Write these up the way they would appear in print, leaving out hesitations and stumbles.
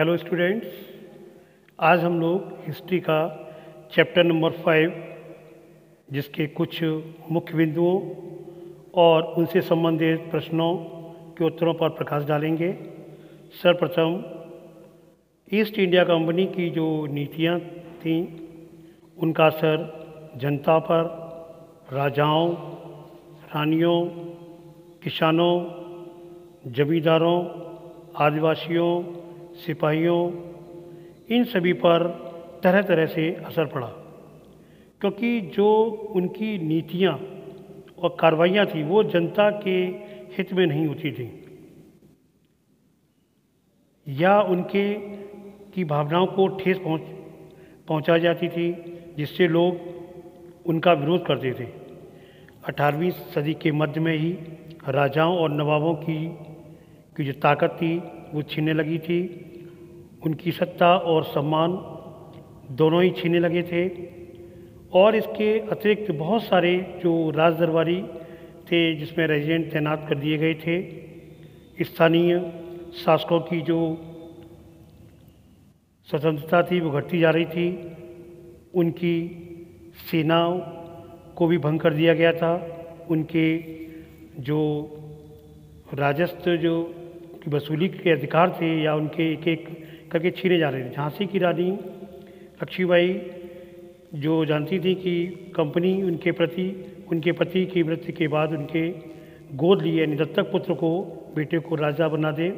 Hello students. आज हम लोग हिस्ट्री का चैप्टर नंबर 5 जिसके कुछ मुख्य बिंदुओं और उनसे संबंधित प्रश्नों के उत्तरों पर प्रकाश डालेंगे। सर्वप्रथम ईस्ट इंडिया कंपनी की जो नीतियाँ थीं उनका असर जनता पर, राजाओं, रानियों, किसानों, जमींदारों, आदिवासियों, सिपाहियों, इन सभी पर तरह तरह से असर पड़ा, क्योंकि जो उनकी नीतियाँ और कार्रवाइयाँ थी वो जनता के हित में नहीं होती थी या उनके की भावनाओं को ठेस पहुँचाई जाती थी, जिससे लोग उनका विरोध करते थे। 18वीं सदी के मध्य में ही राजाओं और नवाबों की जो ताकत थी वो छीनने लगी थी। उनकी सत्ता और सम्मान दोनों ही छीनने लगे थे और इसके अतिरिक्त बहुत सारे जो राज दरबारी थे जिसमें रेजिडेंट तैनात कर दिए गए थे। स्थानीय शासकों की जो स्वतंत्रता थी वो घटती जा रही थी। उनकी सेनाओं को भी भंग कर दिया गया था। उनके जो राजस्व जो की वसूली के अधिकार थे या उनके एक एक करके छीने जा रहे थे। झांसी की रानी लक्ष्मीबाई जो जानती थी कि कंपनी उनके पति की मृत्यु के बाद उनके गोद लिए यानी दत्तक पुत्र को बेटे को राजा बना दे,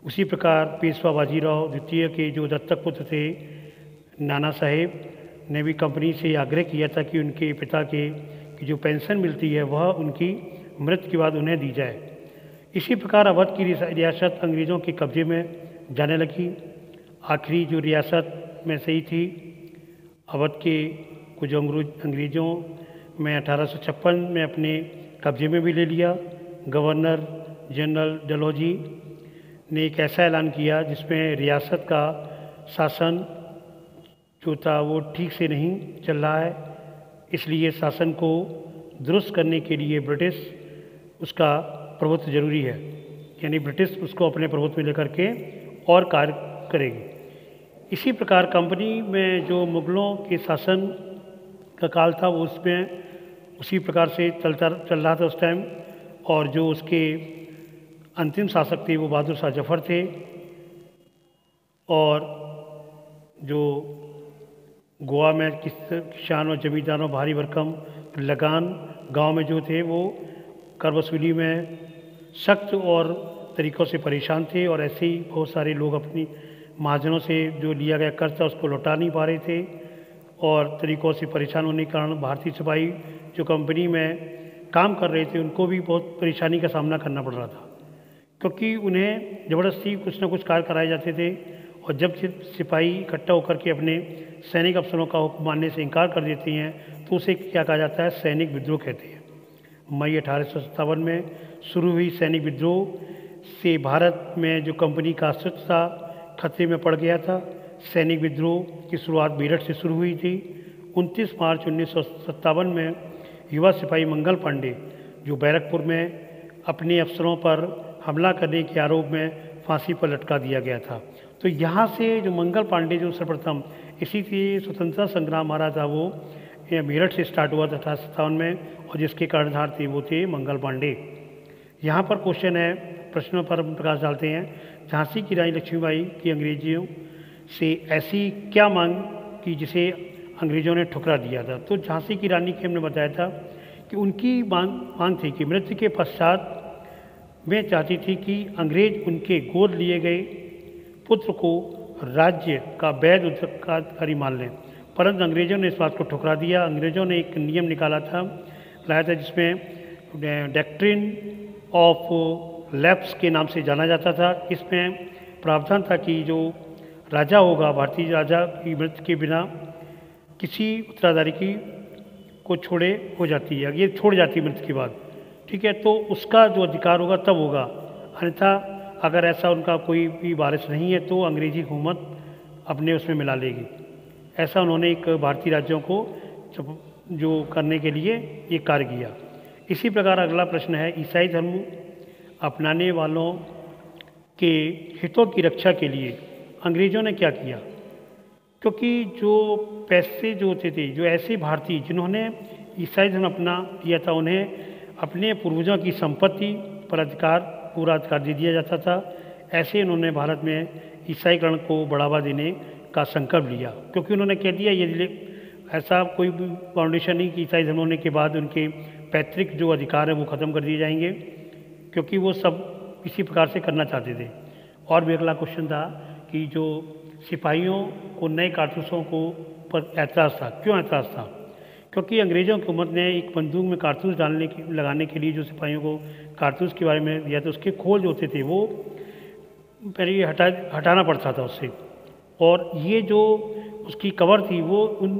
उसी प्रकार पेशवा बाजीराव द्वितीय के जो दत्तक पुत्र थे नाना साहेब ने भी कंपनी से आग्रह किया था कि उनके पिता की जो पेंशन मिलती है वह उनकी मृत्यु के बाद उन्हें दी जाए। इसी प्रकार अवध की रियासत अंग्रेज़ों के कब्जे में जाने लगी। आखिरी जो रियासत में से ही थी अवध के कुछ अंग्रेज़ों में 1856 में अपने कब्जे में भी ले लिया। गवर्नर जनरल डलहौजी ने एक ऐसा ऐलान किया जिसमें रियासत का शासन जो था वो ठीक से नहीं चल रहा है, इसलिए शासन को दुरुस्त करने के लिए ब्रिटिश उसका प्रभुत्व जरूरी है, यानी ब्रिटिश उसको अपने प्रभुत्व में लेकर के और कार्य करेगी। इसी प्रकार कंपनी में जो मुग़लों के शासन का काल था वो उसमें उसी प्रकार से चल रहा था उस टाइम। और जो उसके अंतिम शासक थे वो बहादुर शाह जफ़र थे। और जो गोवा में किसान और जमींदारों भारी भरकम लगान गांव में जो थे वो कर वसूली में सख्त और तरीक़ों से परेशान थे और ऐसे ही बहुत सारे लोग अपनी महाजनों से जो लिया गया कर्ज था उसको लौटा नहीं पा रहे थे और तरीक़ों से परेशान होने के कारण भारतीय सिपाही जो कंपनी में काम कर रहे थे उनको भी बहुत परेशानी का सामना करना पड़ रहा था, क्योंकि उन्हें ज़बरदस्ती कुछ ना कुछ कार्य कराए जाते थे। और जब सिपाही इकट्ठा होकर के अपने सैनिक अफसरों का हुक्म मानने से इनकार कर देती हैं तो उसे क्या कहा जाता है, सैनिक विद्रोह कहते हैं। मई 1857 में शुरू हुई सैनिक विद्रोह से भारत में जो कंपनी का अस्तित्व था खतरे में पड़ गया था। सैनिक विद्रोह की शुरुआत मेरठ से शुरू हुई थी। 29 मार्च 1957 में युवा सिपाही मंगल पांडे जो बैरकपुर में अपने अफसरों पर हमला करने के आरोप में फांसी पर लटका दिया गया था। तो यहाँ से जो मंगल पांडे जो सर्वप्रथम इसी से स्वतंत्रता संग्राम हमारा था वो मेरठ से स्टार्ट हुआ था 1857 में और जिसके कर्णधार थे वो थे मंगल पांडे। यहाँ पर क्वेश्चन है, प्रश्नों पर हम प्रकाश डालते हैं। झांसी की रानी लक्ष्मीबाई की अंग्रेजियों से ऐसी क्या मांग की जिसे अंग्रेज़ों ने ठुकरा दिया था। तो झांसी की रानी की हमने बताया था कि उनकी मांग थी कि मृत्यु के पश्चात वे चाहती थी कि अंग्रेज उनके गोद लिए गए पुत्र को राज्य का वैध उत्तराधिकारी मान लें, परंतु अंग्रेज़ों ने इस बात को ठुकरा दिया। अंग्रेज़ों ने एक नियम लाया था जिसमें डॉक्ट्रिन ऑफ लैप्स के नाम से जाना जाता था। इसमें प्रावधान था कि जो राजा होगा, भारतीय राजा की मृत्यु के बिना किसी उत्तराधिकारी को छोड़े हो जाती है, ये छोड़ जाती है मृत्यु के बाद, ठीक है, तो उसका जो अधिकार होगा तब होगा, अन्यथा अगर ऐसा उनका कोई भी वारिस नहीं है तो अंग्रेज़ी हुकूमत अपने उसमें मिला लेगी। ऐसा उन्होंने एक भारतीय राज्यों को जो करने के लिए ये कार्य किया। इसी प्रकार अगला प्रश्न है, ईसाई धर्म अपनाने वालों के हितों की रक्षा के लिए अंग्रेज़ों ने क्या किया, क्योंकि जो पैसे जो होते थे, जो ऐसे भारतीय जिन्होंने ईसाई धर्म अपना लिया था, उन्हें अपने पूर्वजों की संपत्ति पर अधिकार, पूरा अधिकार दे दिया जाता था। ऐसे उन्होंने भारत में ईसाईकरण को बढ़ावा देने का संकल्प लिया, क्योंकि उन्होंने कह दिया ये ऐसा कोई भी फाउंडेशन नहीं कि ईसाई धर्म होने के बाद उनके पैतृक जो अधिकार है वो ख़त्म कर दिए जाएंगे, क्योंकि वो सब किसी प्रकार से करना चाहते थे। और भी अगला क्वेश्चन था कि जो सिपाहियों को नए कारतूसों को पर ऐतराज़ था, क्यों ऐतराज़ था? क्योंकि अंग्रेज़ों की हुकूमत ने एक बंदूक में कारतूस लगाने के लिए जो सिपाहियों को कारतूस के बारे में दिया था, उसके खोल जो होते थे वो पहले ये हटाना पड़ता था उससे, और ये जो उसकी कवर थी वो उन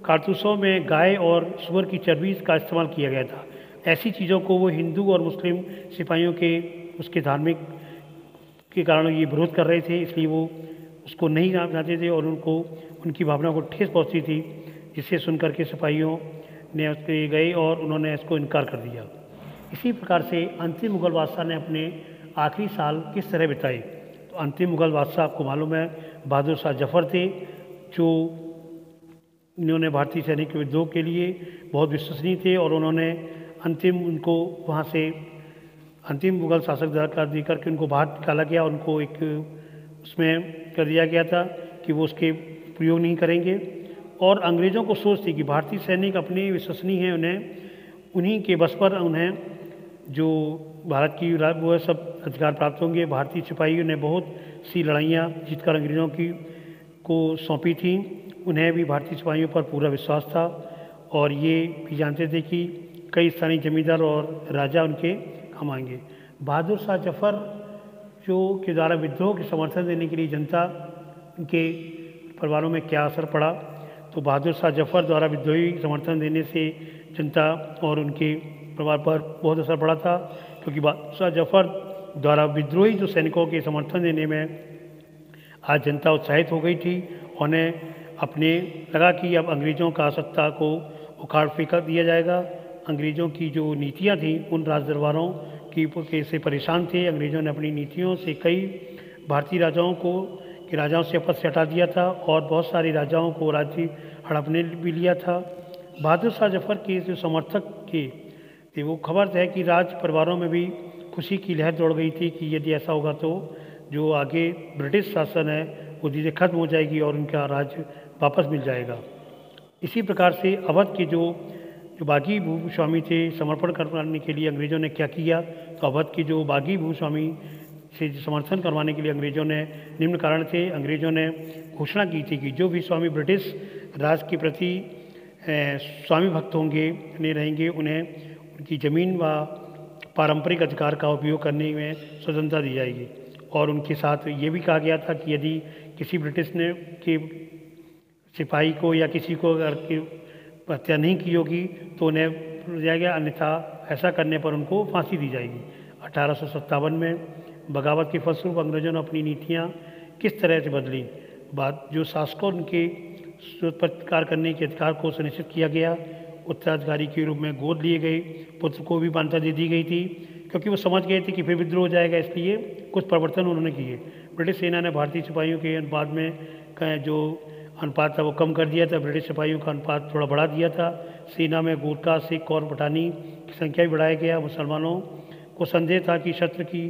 कारतूसों में गाय और सूअर की चर्बी का इस्तेमाल किया गया था। ऐसी चीज़ों को वो हिंदू और मुस्लिम सिपाहियों के उसके धार्मिक के कारण ये विरोध कर रहे थे, इसलिए वो उसको नहीं चाहते थे और उनको उनकी भावना को ठेस पहुंची थी, जिसे सुनकर के सिपाहियों ने उसके गए और उन्होंने इसको इनकार कर दिया। इसी प्रकार से अंतिम मुग़ल बादशाह ने अपने आखिरी साल किस तरह बिताए? तो अंतिम मुग़ल बादशाह आपको मालूम है बहादुर शाह जफ़र थे, जो इन्होंने भारतीय सैनिक के विद्रोह के लिए बहुत विश्वसनीय थे और उन्होंने अंतिम उनको वहाँ से अंतिम मुग़ल शासक द्वारा दे करके उनको बाहर निकाला गया, उनको एक उसमें कर दिया गया था कि वो उसके प्रयोग नहीं करेंगे। और अंग्रेज़ों को सोच थी कि भारतीय सैनिक अपने विश्वसनीय हैं, उन्हें उन्हीं के बस पर उन्हें जो भारत की वो है सब अधिकार प्राप्त होंगे। भारतीय सिपाहियों ने बहुत सी लड़ाइयाँ जीतकर अंग्रेज़ों की को सौंपी थी, उन्हें भी भारतीय सिपाहियों पर पूरा विश्वास था और ये भी जानते थे कि कई स्थानीय जमींदार और राजा उनके काम आएंगे। बहादुर शाह जफ़र जो के द्वारा विद्रोह के समर्थन देने के लिए जनता के परिवारों में क्या असर पड़ा? तो बहादुर शाह जफ़र द्वारा विद्रोही समर्थन देने से जनता और उनके परिवार पर बहुत असर पड़ा था, क्योंकि बहादुर शाह जफ़र द्वारा विद्रोही जो सैनिकों के समर्थन देने में आज जनता उत्साहित हो गई थी। उन्हें अपने लगा कि अब अंग्रेज़ों का सत्ता को उखाड़ फेंक दिया जाएगा। अंग्रेज़ों की जो नीतियाँ थीं उन राज दरबारों की से परेशान थे। अंग्रेज़ों ने अपनी नीतियों से कई भारतीय राजाओं से पद से हटा दिया था और बहुत सारे राजाओं को राज्य हड़पने भी लिया था। बहादुर शाह जफ़र के जो समर्थक थे वो खबर है कि राज परिवारों में भी खुशी की लहर दौड़ गई थी कि यदि ऐसा होगा तो जो आगे ब्रिटिश शासन है वो धीरे खत्म हो जाएगी और उनका राज्य वापस मिल जाएगा। इसी प्रकार से अवध के जो बागी भूस्वामी थे, समर्पण करवाने के लिए अंग्रेज़ों ने क्या किया? तो अवध के जो बागी भूस्वामी से समर्थन करवाने के लिए अंग्रेज़ों ने निम्न कारण थे। अंग्रेज़ों ने घोषणा की थी कि जो भी स्वामी ब्रिटिश राज के प्रति स्वामी भक्त होंगे नहीं रहेंगे, उन्हें उनकी ज़मीन व पारंपरिक अधिकार का उपयोग करने में स्वतंत्रता दी जाएगी। और उनके साथ ये भी कहा गया था कि यदि किसी ब्रिटिश ने के सिपाही को या किसी को अगर हत्या नहीं की होगी तो उन्हें दिया गया, अन्यथा ऐसा करने पर उनको फांसी दी जाएगी। 1857 में बगावत के फलस्वरूप अंग्रेज़ों ने अपनी नीतियाँ किस तरह से बदली? बात जो शासकों उनके प्रतिकार करने के अधिकार को सुनिश्चित किया गया। उत्तराधिकारी के रूप में गोद लिए गए पुत्र को भी मान्यता दे दी गई थी, क्योंकि वो समझ गए थे कि फिर विद्रोह हो जाएगा, इसलिए कुछ परिवर्तन उन्होंने किए। ब्रिटिश सेना ने भारतीय सिपाहियों के अनुपात में जो अनुपात था वो कम कर दिया था, ब्रिटिश सिपाहियों का अनुपात थोड़ा बढ़ा दिया था। सेना में गोरखा, सिख और पठानी की संख्या भी बढ़ाया गया। मुसलमानों को संदेह था कि शत्रु की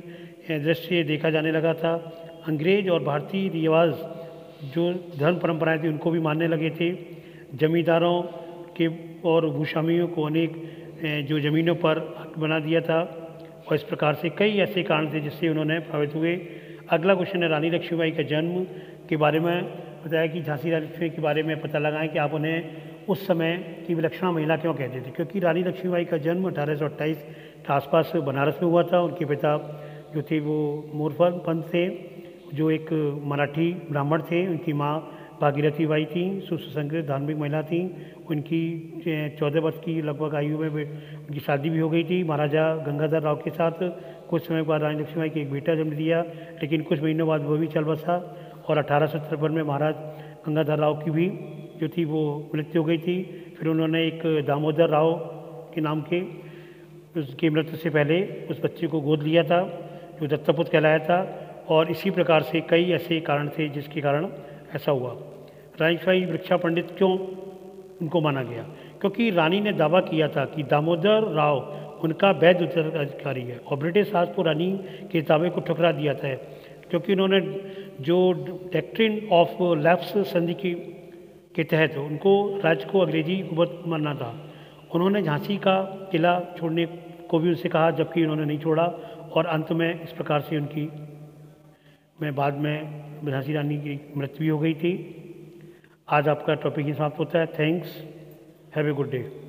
दृष्टि से देखा जाने लगा था। अंग्रेज और भारतीय रिवाज जो धर्म परंपराएं थी उनको भी मानने लगे थे। जमींदारों के और भूस्वामियों को अनेक जो ज़मीनों पर हक बना दिया था और इस प्रकार से कई ऐसे कारण थे जिससे उन्होंने प्रभावित हुए। अगला क्वेश्चन है रानी लक्ष्मीबाई के जन्म के बारे में बताया कि झांसी रानी लक्ष्मीबाई के बारे में पता लगाएं कि आप उन्हें उस समय की विलक्षणा महिला क्यों कहते थे। क्योंकि रानी लक्ष्मीबाई का जन्म 1828 के आसपास बनारस में हुआ था। उनके पिता जो थे वो मोरफल पंत थे, जो एक मराठी ब्राह्मण थे। उनकी माँ भागीरथी बाई थी, सुसंस्कृत धार्मिक महिला थी। उनकी 14 वर्ष की लगभग आयु में उनकी शादी भी हो गई थी महाराजा गंगाधर राव के साथ। कुछ समय बाद रानी लक्ष्मीबाई की एक बेटा जन्म दिया, लेकिन कुछ महीनों बाद वो भी चल बसा और 1853 में महाराज गंगाधर राव की भी जो थी वो मृत्यु हो गई थी। फिर उन्होंने एक दामोदर राव के नाम के उसकी मृत्यु से पहले उस बच्चे को गोद लिया था, जो दत्तपुत्र कहलाया था। और इसी प्रकार से कई ऐसे कारण थे जिसके कारण ऐसा हुआ। रानीबाई वृक्षा पंडित क्यों उनको माना गया? क्योंकि रानी ने दावा किया था कि दामोदर राव उनका वैध उत्तराधिकारी है, और ब्रिटिश शासक को रानी के दावे को ठुकरा दिया था, क्योंकि उन्होंने जो डॉक्ट्रिन ऑफ लैप्स संधि के तहत उनको राज्य को अंग्रेजी हुकूमत मानना था। उन्होंने झांसी का किला छोड़ने को भी उनसे कहा, जबकि उन्होंने नहीं छोड़ा, और अंत में इस प्रकार से उनकी बाद में झांसी रानी की मृत्यु भी हो गई थी। आज आपका टॉपिक ही समाप्त होता है। Thanks, have a good day.